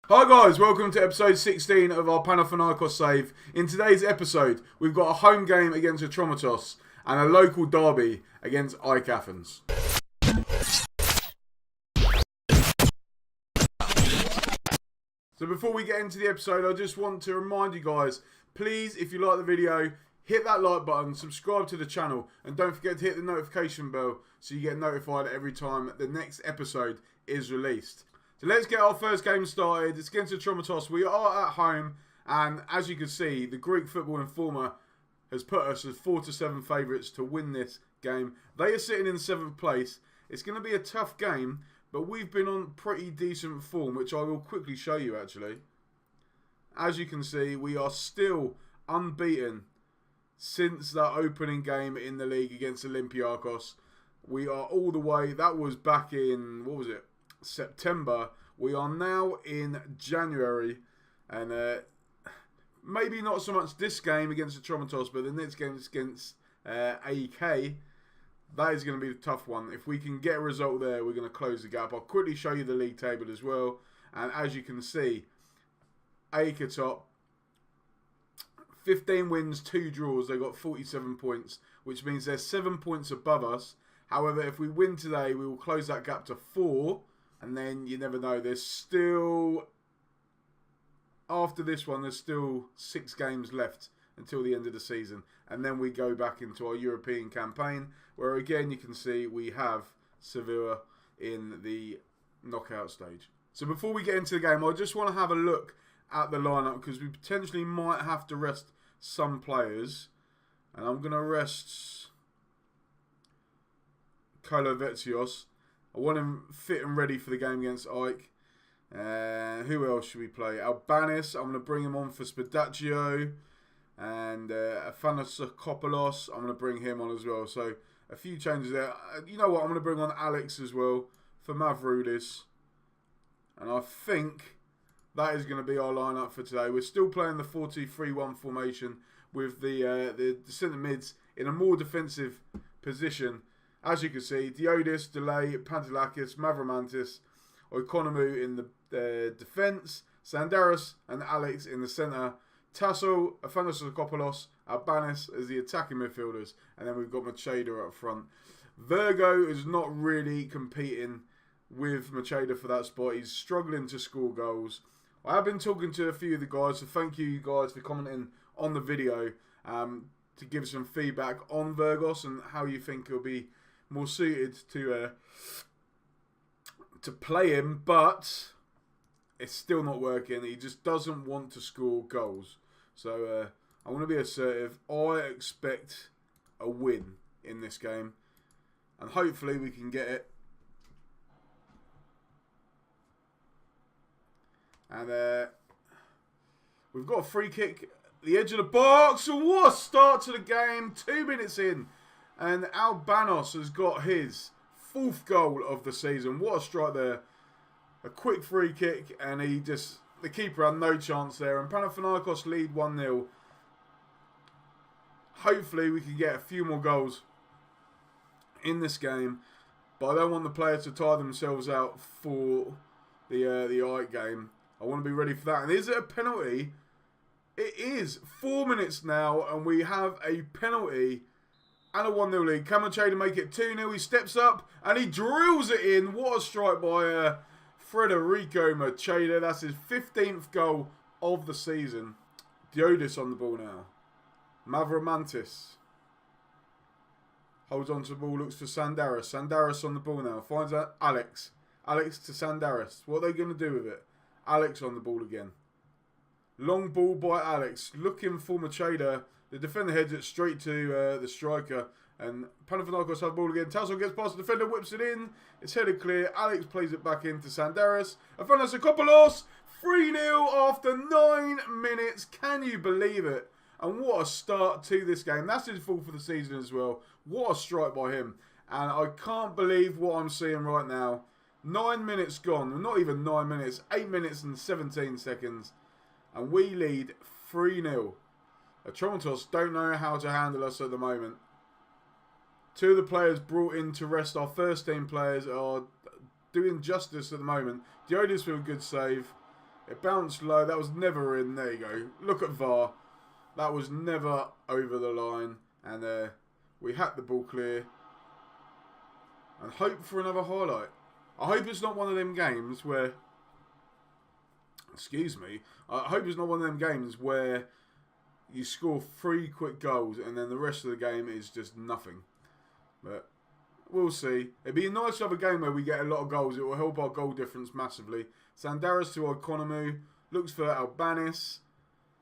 Hi guys, welcome to episode 16 of our Panathinaikos save. In today's episode, we've got a home game against Atromitos and a local derby against AEK Athens. So before we get into the episode, I just want to remind you guys, please, if you like the video, hit that like button, subscribe to the channel, and don't forget to hit the notification bell so you get notified every time the next episode is released. So let's get our first game started. It's against Atromitos. We are at home, and as you can see, the Greek Football Informer has put us as 4-7 favourites to win this game. They are sitting in 7th place. It's going to be a tough game, but we've been on pretty decent form, which I will quickly show you actually. As you can see, we are still unbeaten since that opening game in the league against Olympiacos. We are all the way, that was back in, what was it? September. We are now in January, and maybe not so much this game against Atromitos, but the next game is against AEK. That is going to be the tough one. If we can get a result there, we're going to close the gap. I'll quickly show you the league table as well, and as you can see, AEK top, 15 wins, 2 draws. They've got 47 points, which means they're 7 points above us. However, if we win today, we will close that gap to 4. And then you never know. There's still, after this one, there's still 6 games left until the end of the season. And then we go back into our European campaign, where again you can see we have Sevilla in the knockout stage. So before we get into the game, I just want to have a look at the lineup, because we potentially might have to rest some players. And I'm going to rest Kolovetsios. I want him fit and ready for the game against AEK. Who else should we play? Albanis, I'm going to bring him on for Spedaccio. And Athanasakopoulos, I'm going to bring him on as well. So a few changes there. You know what? I'm going to bring on Alex as well for Mavroudis. And I think that is going to be our lineup for today. We're still playing the 4-2-3-1 formation with the centre mids in a more defensive position. As you can see, Diodis, Delay, Pantelakis, Mavromantis, Oikonomou in the defence, Sandaris and Alex in the centre, Tasso, Athanasakopoulos, Albanis as the attacking midfielders, and then we've got Macheda up front. Virgo is not really competing with Macheda for that spot. He's struggling to score goals. I have been talking to a few of the guys, so thank you guys for commenting on the video to give some feedback on Virgos and how you think he'll be more suited to play him, but it's still not working. He just doesn't want to score goals. So I want to be assertive. I expect a win in this game, and hopefully we can get it. And we've got a free kick at the edge of the box. And what a start to the game. 2 minutes in. And Albanos has got his 4th goal of the season. What a strike there. A quick free kick, and the keeper had no chance there. And Panathinaikos lead 1-0. Hopefully we can get a few more goals in this game. But I don't want the players to tire themselves out for the AEK game. I want to be ready for that. And is it a penalty? It is. 4 minutes now, and we have a penalty. And a 1-0 lead. Can Macheda make it 2-0? He steps up and he drills it in. What a strike by Federico Macheda. That's his 15th goal of the season. Diodis on the ball now. Mavromantis holds on to the ball, looks for Sandaris. Sandaris on the ball now. Finds out Alex. Alex to Sandaris. What are they going to do with it? Alex on the ball again. Long ball by Alex. Looking for Macheda. The defender heads it straight to the striker. And Panathinaikos have the ball again. Tasso gets past the defender, whips it in. It's headed clear. Alex plays it back into Sandaris. Athanasakopoulos. 3-0 after 9 minutes. Can you believe it? And what a start to this game. That's his full for the season as well. What a strike by him. And I can't believe what I'm seeing right now. 9 minutes gone. Not even 9 minutes. 8 minutes and 17 seconds. And we lead 3-0. Atromitos don't know how to handle us at the moment. 2 of the players brought in to rest our first team players are doing justice at the moment. Diodis with a good save. It bounced low. That was never in. There you go. Look at VAR. That was never over the line. And we hacked the ball clear. And hope for another highlight. I hope it's not one of them games where... Excuse me. I hope it's not one of them games where you score 3 quick goals and then the rest of the game is just nothing. But we'll see. It'd be a nice other game where we get a lot of goals. It will help our goal difference massively. Sandaris to Oikonomou. Looks for Albanis.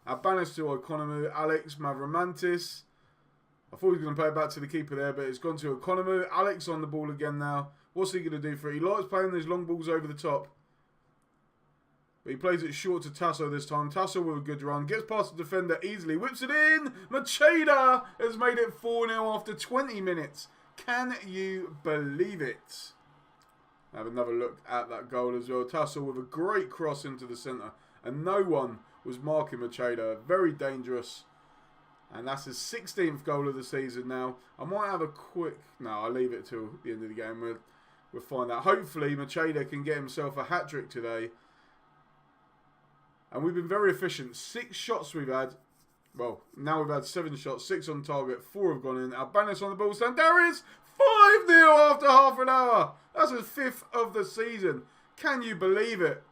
Albanis to Oikonomou. Alex Mavromantis. I thought he was going to play it back to the keeper there, but it's gone to Oikonomou. Alex on the ball again now. What's he going to do for it? He likes playing these long balls over the top. But he plays it short to Tasso this time. Tasso with a good run. Gets past the defender easily. Whips it in. Macheda has made it 4-0 after 20 minutes. Can you believe it? Have another look at that goal as well. Tasso with a great cross into the centre. And no one was marking Macheda. Very dangerous. And that's his 16th goal of the season now. I might have a quick... No, I'll leave it till the end of the game. We'll find out. Hopefully Macheda can get himself a hat-trick today. And we've been very efficient. 6 shots we've had. Well, now we've had 7 shots. 6 on target. 4 have gone in. Albanis on the ball. Sandaris 5-0 after half an hour. That's his 5th of the season. Can you believe it?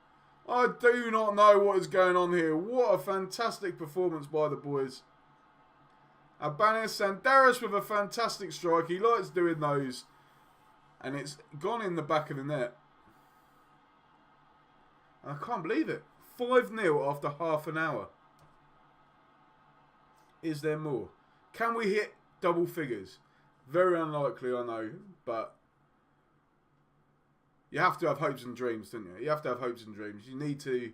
I do not know what is going on here. What a fantastic performance by the boys. Albanis, Sandaris with a fantastic strike. He likes doing those. And it's gone in the back of the net. And I can't believe it. 5-0 after half an hour. Is there more? Can we hit double figures? Very unlikely, I know. But you have to have hopes and dreams, don't you? You have to have hopes and dreams. You need to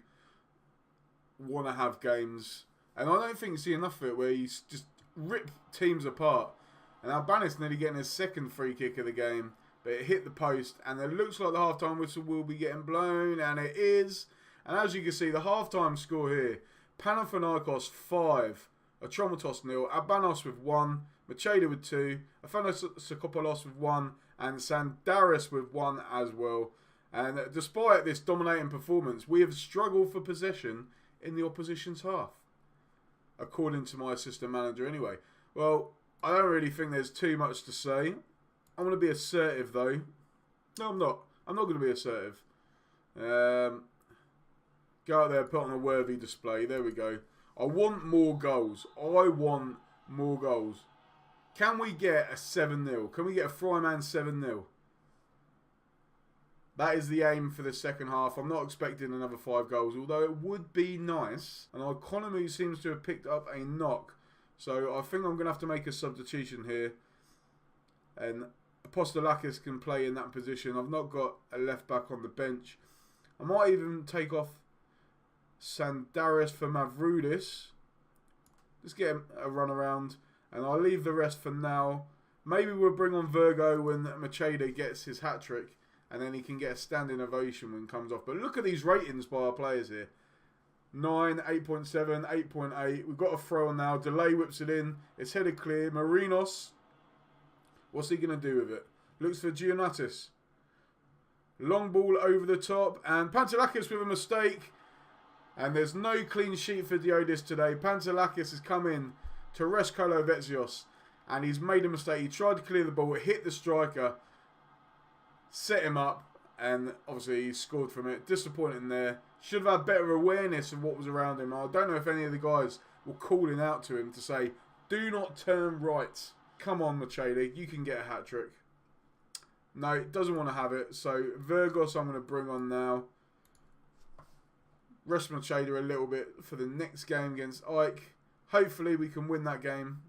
want to have games. And I don't think you see enough of it where you just rip teams apart. And Albanis nearly getting his 2nd free kick of the game. But it hit the post. And it looks like the half-time whistle will be getting blown. And it is. And as you can see, the half-time score here. Panathinaikos 5. Atromitos 0. Albanos with 1. Macheda with 2. Afanos Sakopoulos with 1. And Sandaris with 1 as well. And despite this dominating performance, we have struggled for possession in the opposition's half. According to my assistant manager anyway. Well, I don't really think there's too much to say. I'm going to be assertive though. No, I'm not. I'm not going to be assertive. Go out there, put on a worthy display. There we go. I want more goals. I want more goals. Can we get a 7-0? Can we get a Fryman 7-0? That is the aim for the second half. I'm not expecting another 5 goals, although it would be nice. And Oikonomou seems to have picked up a knock. So I think I'm going to have to make a substitution here. And Apostolakis can play in that position. I've not got a left back on the bench. I might even take off Sandaris for Mavroudis. Just get a run around. And I'll leave the rest for now. Maybe we'll bring on Virgo when Macheda gets his hat-trick. And then he can get a standing ovation when it comes off. But look at these ratings by our players here. 9, 8.7, 8.8. We've got a throw on now. Delay whips it in. It's headed clear. Marinos. What's he going to do with it? Looks for Giannatis. Long ball over the top. And Pantelakis with a mistake. And there's no clean sheet for Diodis today. Pantelakis has come in to rest Kolovetsios. And he's made a mistake. He tried to clear the ball. It hit the striker. Set him up. And obviously he scored from it. Disappointing there. Should have had better awareness of what was around him. I don't know if any of the guys were calling out to him to say, do not turn right. Come on, Macheda. You can get a hat-trick. No, it doesn't want to have it. So Virgos I'm going to bring on now. Rest Macheda a little bit for the next game against AEK. Hopefully we can win that game.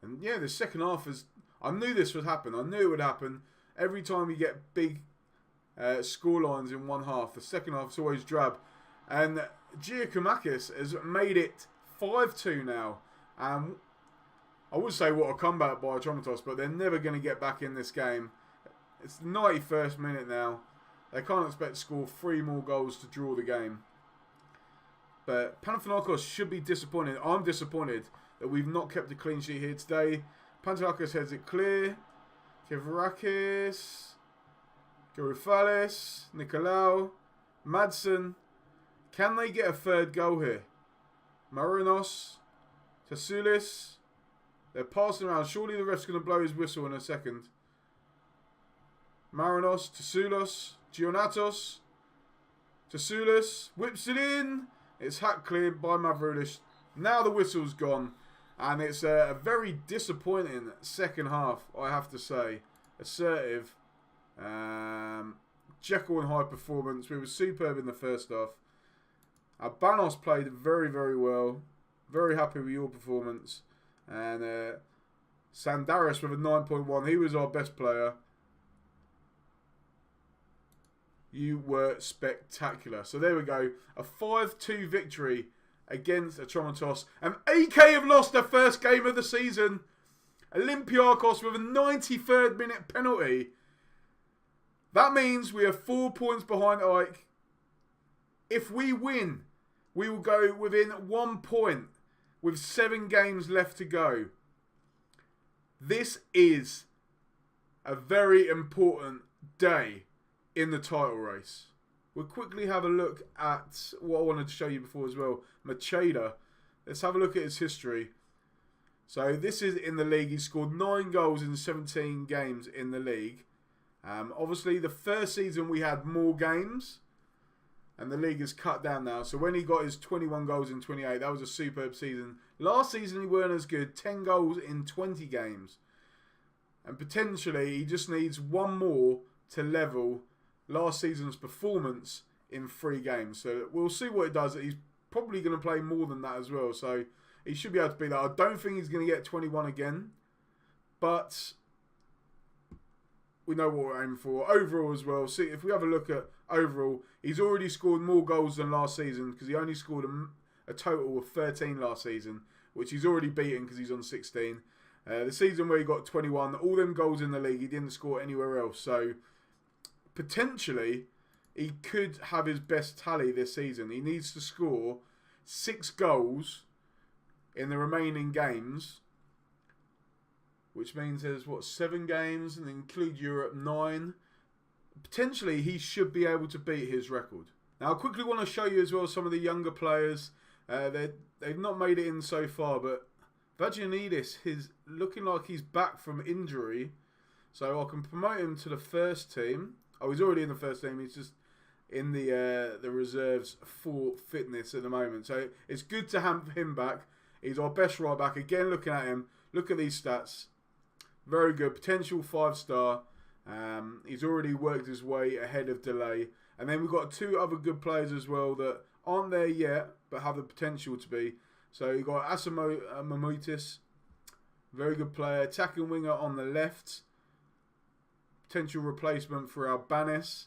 And yeah, the second half is... I knew this would happen. I knew it would happen. Every time you get big score lines in one half, the second half is always drab. And Giacomakis has made it 5-2 now. I would say what a comeback by Atromitos, but they're never going to get back in this game. It's the 91st minute now. They can't expect to score 3 more goals to draw the game. But Panathinaikos should be disappointed. I'm disappointed that we've not kept a clean sheet here today. Pantelakis heads it clear. Kevrakis. Garufales. Nicolau. Madsen. Can they get a third goal here? Marinos. Tasoulis. They're passing around. Surely the ref's going to blow his whistle in a second. Marinos. Tasoulis. Gionatos. Tasoulis. Whips it in. It's hack cleared by Mavroulis. Now the whistle's gone. And it's a very disappointing second half, I have to say. Assertive. Jekyll and Hyde performance. We were superb in the first half. Albanos played very, very well. Very happy with your performance. And Sandaris with a 9.1. He was our best player. You were spectacular. So there we go. A 5-2 victory against Atromitos. And AEK have lost their first game of the season. Olympiakos with a 93rd minute penalty. That means we are 4 points behind AEK. If we win, we will go within 1 point with 7 games left to go. This is a very important day in the title race. We'll quickly have a look at what I wanted to show you before as well. Macheda. Let's have a look at his history. So this is in the league. He scored 9 goals in 17 games in the league. Obviously, the first season we had more games. And the league is cut down now. So when he got his 21 goals in 28, that was a superb season. Last season he weren't as good. 10 goals in 20 games. And potentially he just needs one more to level last season's performance in 3 games. So we'll see what it does. He's probably going to play more than that as well. So he should be able to beat that. I don't think he's going to get 21 again. But we know what we're aiming for. Overall as well. See, if we have a look at overall, he's already scored more goals than last season because he only scored a total of 13 last season, which he's already beaten because he's on 16. The season where he got 21, all them goals in the league, he didn't score anywhere else. So potentially, he could have his best tally this season. He needs to score 6 goals in the remaining games, which means there's, 7 games, and include Europe, 9. Potentially, he should be able to beat his record. Now, I quickly want to show you as well some of the younger players. They've not made it in so far, but Vagianidis is looking like he's back from injury. So I can promote him to the first team. Oh, he's already in the first team. He's just in the reserves for fitness at the moment. So it's good to have him back. He's our best right back. Again, looking at him. Look at these stats. Very good. Potential 5-star. He's already worked his way ahead of Delay. And then we've got 2 other good players as well that aren't there yet, but have the potential to be. So you've got Atromitos. Very good player. Attacking winger on the left. Potential replacement for Albanis.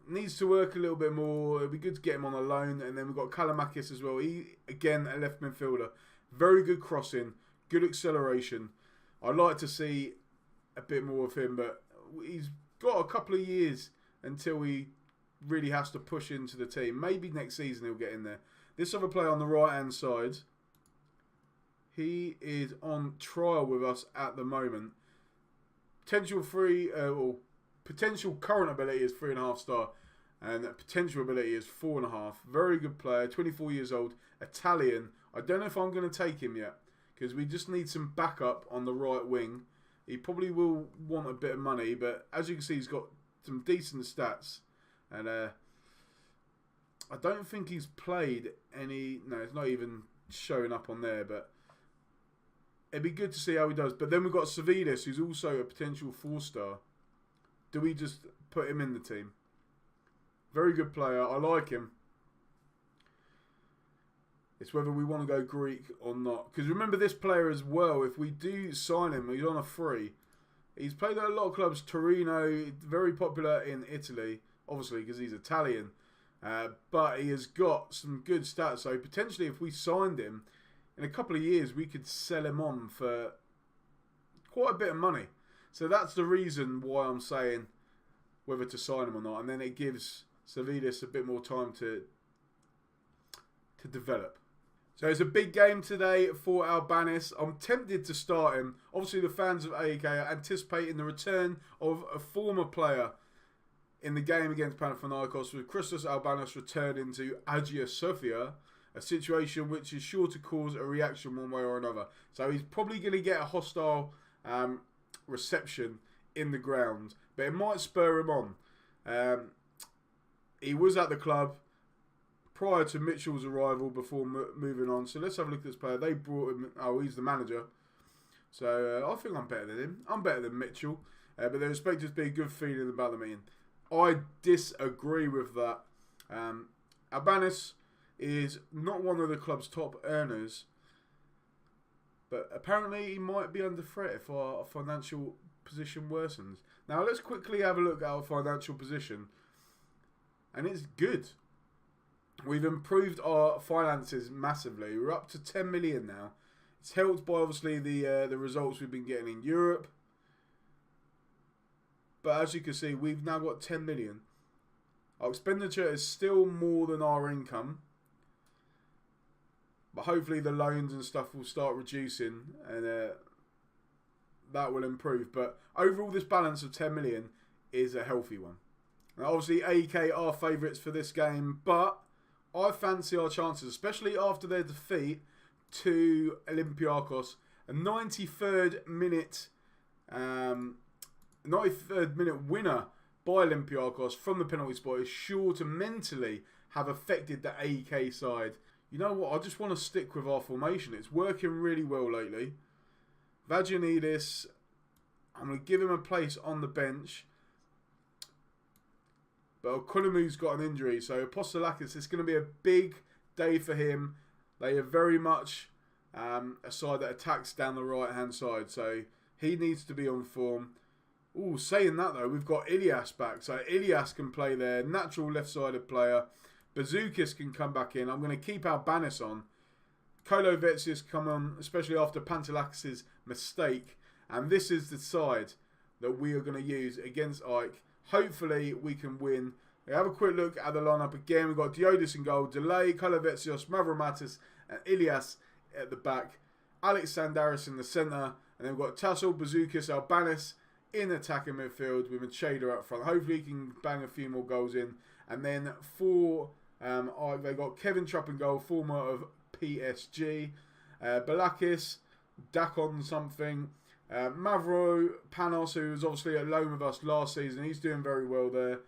Needs to work a little bit more. It'd be good to get him on a loan. And then we've got Kalamakis as well. He, again, a left midfielder. Very good crossing. Good acceleration. I'd like to see a bit more of him, but he's got a couple of years until he really has to push into the team. Maybe next season he'll get in there. This other player on the right-hand side, he is on trial with us at the moment. Potential current ability is 3.5 star, and potential ability is 4.5. Very good player, 24 years old, Italian. I don't know if I'm going to take him yet because we just need some backup on the right wing. He probably will want a bit of money, but as you can see, he's got some decent stats, and I don't think he's played any. No, it's not even showing up on there, but it'd be good to see how he does. But then we've got Savidis, who's also a potential 4-star. Do we just put him in the team? Very good player. I like him. It's whether we want to go Greek or not. Because remember this player as well, if we do sign him, he's on a free. He's played at a lot of clubs. Torino, very popular in Italy, obviously because he's Italian. But he has got some good stats. So potentially if we signed him, in a couple of years we could sell him on for quite a bit of money. So that's the reason why I'm saying whether to sign him or not. And then it gives Savidis a bit more time to develop. So it's a big game today for Albanis. I'm tempted to start him. Obviously the fans of AEK are anticipating the return of a former player in the game against Panathinaikos, with Christos Albanos returning to Hagia Sophia, a situation which is sure to cause a reaction one way or another. So he's probably going to get a hostile reception in the ground, but it might spur him on. He was at the club prior to Mitchell's arrival before moving on. So let's have a look at this player. They brought him. Oh, he's the manager. So I think I'm better than him. I'm better than Mitchell. But there expected to be a good feeling about the meeting. I disagree with that. Albanis is not one of the club's top earners, but apparently he might be under threat if our financial position worsens. Now let's quickly have a look at our financial position, and it's good. We've improved our finances massively. We're up to 10 million now. It's helped by obviously the results we've been getting in Europe. But as you can see, we've now got 10 million. Our expenditure is still more than our income. But hopefully the loans and stuff will start reducing, and that will improve. But overall, this balance of 10 million is a healthy one. Now, obviously, AEK are favourites for this game, but I fancy our chances, especially after their defeat to Olympiacos. A 93rd minute winner by Olympiacos from the penalty spot is sure to mentally have affected the AEK side. You know what? I just want to stick with our formation. It's working really well lately. Vagianidis, I'm going to give him a place on the bench. But Okolomu's got an injury, so Apostolakis, it's going to be a big day for him. They are very much a side that attacks down the right-hand side, so he needs to be on form. Ooh, saying that though, we've got Ilias back, so Ilias can play there, natural left-sided player. Bazukis can come back in. I'm going to keep Albanis on. Kolovetsius come on, especially after Pantelakis' mistake. And this is the side that we are going to use against AEK. Hopefully, we can win. We have a quick look at the lineup again. We've got Diodis in goal, Delay, Kolovetsios, Mavromatis, and Ilias at the back. Alex Sandaris in the centre. And then we've got Tassel, Bazukis, Albanis in attacking midfield with Macheda up front. Hopefully, he can bang a few more goals in. And then for AEK, they got Kevin Trapp in goal, former of PSG. Balakis, Dakon something. Mavro Panos, who was obviously at loan with us last season. He's doing very well there.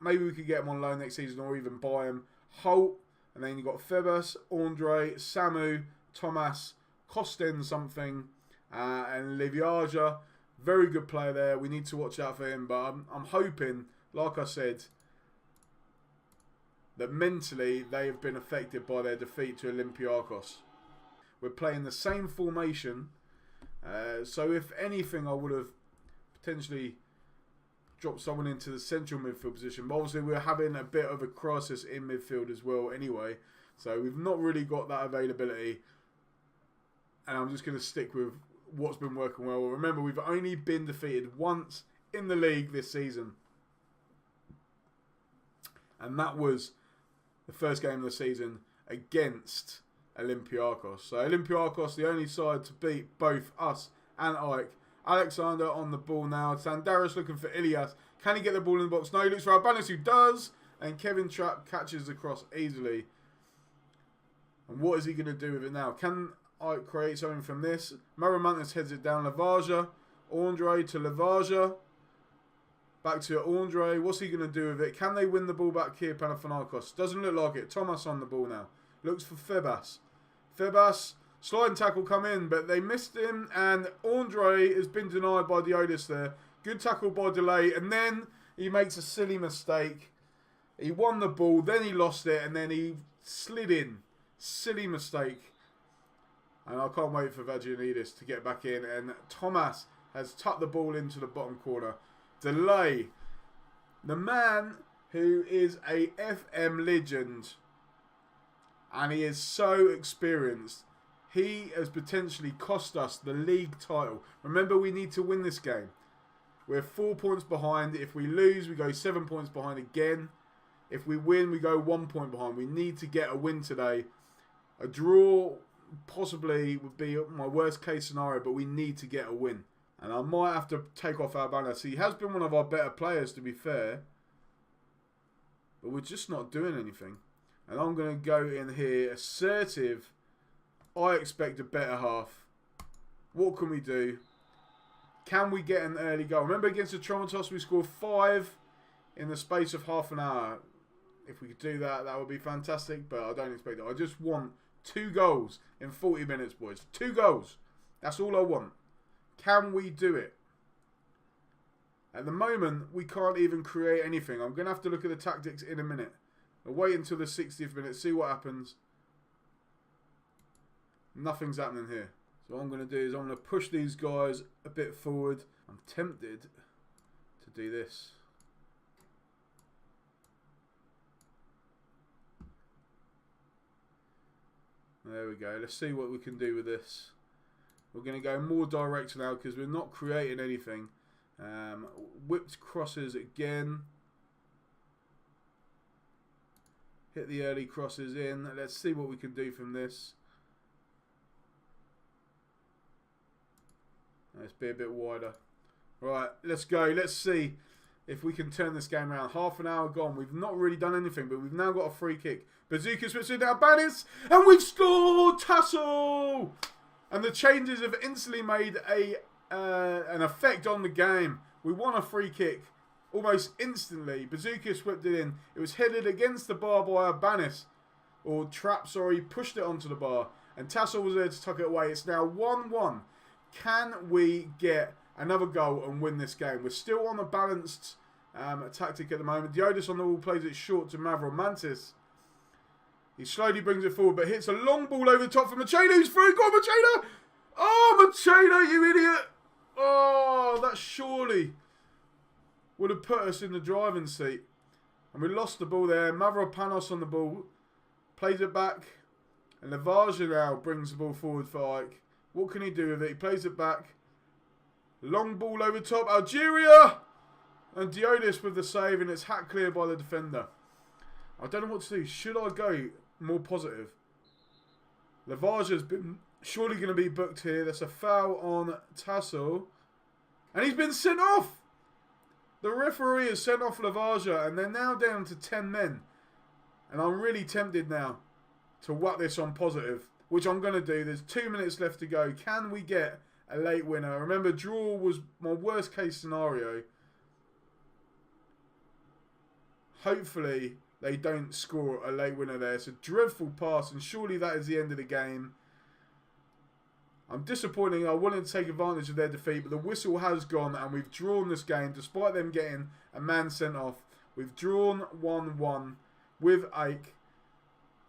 Maybe we could get him on loan next season or even buy him. Holt. And then you've got Febas, Andre, Samu, Thomas, Kosten something, and Liviaja. Very good player there. We need to watch out for him. But I'm hoping, like I said, that mentally they have been affected by their defeat to Olympiacos. We're playing the same formation. So if anything, I would have potentially dropped someone into the central midfield position. But obviously we're having a bit of a crisis in midfield as well anyway. So we've not really got that availability. And I'm just going to stick with what's been working well. Remember, we've only been defeated once in the league this season. And that was the first game of the season against Olympiacos. So Olympiacos, the only side to beat both us and AEK. Alexander on the ball now. Sandaris looking for Ilias. Can he get the ball in the box? No, he looks for Albanis, who does. And Kevin Trapp catches across easily. And what is he going to do with it now? Can AEK create something from this? Maramantis heads it down. Lavaja. Andre to Lavaja. Back to Andre. What's he going to do with it? Can they win the ball back here, Panathinaikos? Doesn't look like it. Thomas on the ball now. Looks for Febas. Febas, sliding tackle come in, but they missed him. And Andre has been denied by Diodis there. Good tackle by Delay. And then he makes a silly mistake. He won the ball, then he lost it, and then he slid in. Silly mistake. And I can't wait for Vagianidis to get back in. And Thomas has tucked the ball into the bottom corner. Delay. The man who is a FM legend. And he is so experienced. He has potentially cost us the league title. Remember, we need to win this game. We're 4 points behind. If we lose, we go 7 points behind again. If we win, we go 1 point behind. We need to get a win today. A draw possibly would be my worst case scenario, but we need to get a win. And I might have to take off Albanis. He has been one of our better players, to be fair. but we're just not doing anything. And I'm going to go in here, assertive. I expect a better half. What can we do? Can we get an early goal? Remember against Atromitos we scored 5 in the space of half an hour. If we could do that, that would be fantastic, but I don't expect it. I just want 2 goals in 40 minutes, boys. 2 goals. That's all I want. Can we do it? At the moment, we can't even create anything. I'm going to have to look at the tactics in a minute. I'll wait until the 60th minute, see what happens. Nothing's happening here. So what I'm going to do is I'm going to push these guys a bit forward. I'm tempted to do this. There we go. Let's see what we can do with this. We're going to go more direct now because we're not creating anything. Whipped crosses again. Hit the early crosses in. Let's see what we can do from this. Let's be a bit wider. Right, let's go. Let's see if we can turn this game around. Half an hour gone. We've not really done anything, but we've now got a free kick. Bazooka switches it down. Banis, and we've scored! Tassel! And the changes have instantly made an effect on the game. We won a free kick almost instantly. Bazooka whipped it in. It was headed against the bar by Banis. Or Trap, sorry. Pushed it onto the bar. And Tassel was there to tuck it away. It's now 1-1. Can we get another goal and win this game? We're still on a balanced tactic at the moment. Diodis on the wall plays it short to Mavro Mantis. He slowly brings it forward, but hits a long ball over the top for Machado, who's through. Go on, Machado! Oh, Machado, you idiot! Oh, that surely would have put us in the driving seat. And we lost the ball there. Mavropanos on the ball. Plays it back. And Lavaja now brings the ball forward for Ike. What can he do with it? He plays it back. Long ball over top. Algeria! And Diodis with the save, and it's hacked clear by the defender. I don't know what to do. Should I go more positive? Lavaja's been surely going to be booked here. That's a foul on Tassel. And he's been sent off. The referee has sent off Lavaja, and they're now down to 10 men. And I'm really tempted now to whack this on positive, which I'm going to do. There's 2 minutes left to go. Can we get a late winner? Remember, draw was my worst case scenario. Hopefully they don't score a late winner there. It's a dreadful pass, and surely that is the end of the game. I'm disappointed. I wanted to take advantage of their defeat, but the whistle has gone, and we've drawn this game despite them getting a man sent off. We've drawn 1-1 with AEK,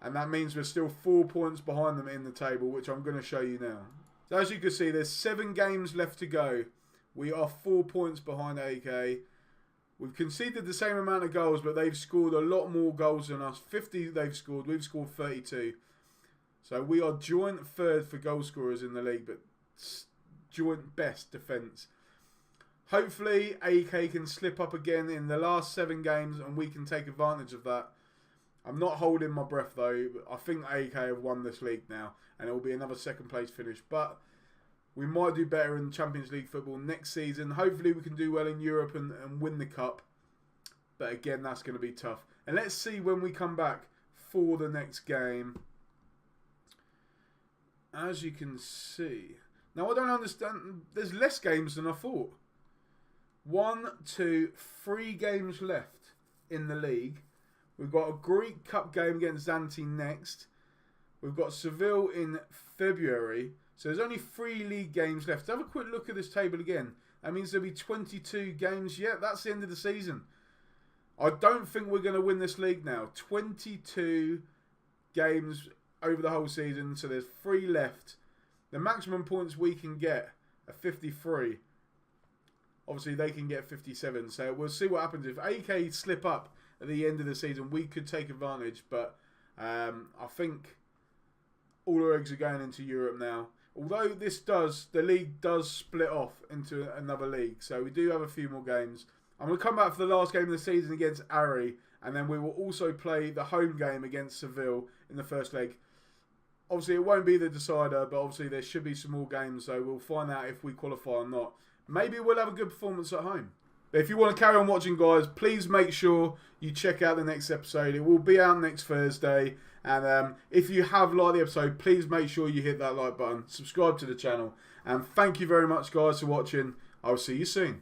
and that means we're still 4 points behind them in the table, which I'm going to show you now. So as you can see, there's 7 games left to go. We are 4 points behind AEK. We've conceded the same amount of goals, but they've scored a lot more goals than us. 50 they've scored. We've scored 32. So we are joint third for goal scorers in the league, but joint best defence. Hopefully, AEK can slip up again in the last 7 games, and we can take advantage of that. I'm not holding my breath, though. I think AEK have won this league now, and it will be another second place finish. But we might do better in Champions League football next season. Hopefully we can do well in Europe and win the cup. But again, that's going to be tough. And let's see when we come back for the next game. As you can see. Now I don't understand. There's less games than I thought. 1, 2, 3 games left in the league. We've got a Greek Cup game against Zante next. We've got Seville in February. So there's only 3 league games left. Have a quick look at this table again. That means there'll be 22 games. Yeah, that's the end of the season. I don't think we're going to win this league now. 22 games over the whole season. So there's 3 left. The maximum points we can get are 53. Obviously, they can get 57. So we'll see what happens. If AEK slip up at the end of the season, we could take advantage. But I think all our eggs are going into Europe now. Although the league does split off into another league. So we do have a few more games. I'm going to come back for the last game of the season against Ari. And then we will also play the home game against Seville in the first leg. Obviously, it won't be the decider, but obviously there should be some more games. So we'll find out if we qualify or not. Maybe we'll have a good performance at home. But if you want to carry on watching, guys, please make sure you check out the next episode. It will be out next Thursday. And if you have liked the episode, please make sure you hit that like button, subscribe to the channel. And thank you very much, guys, for watching. I will see you soon.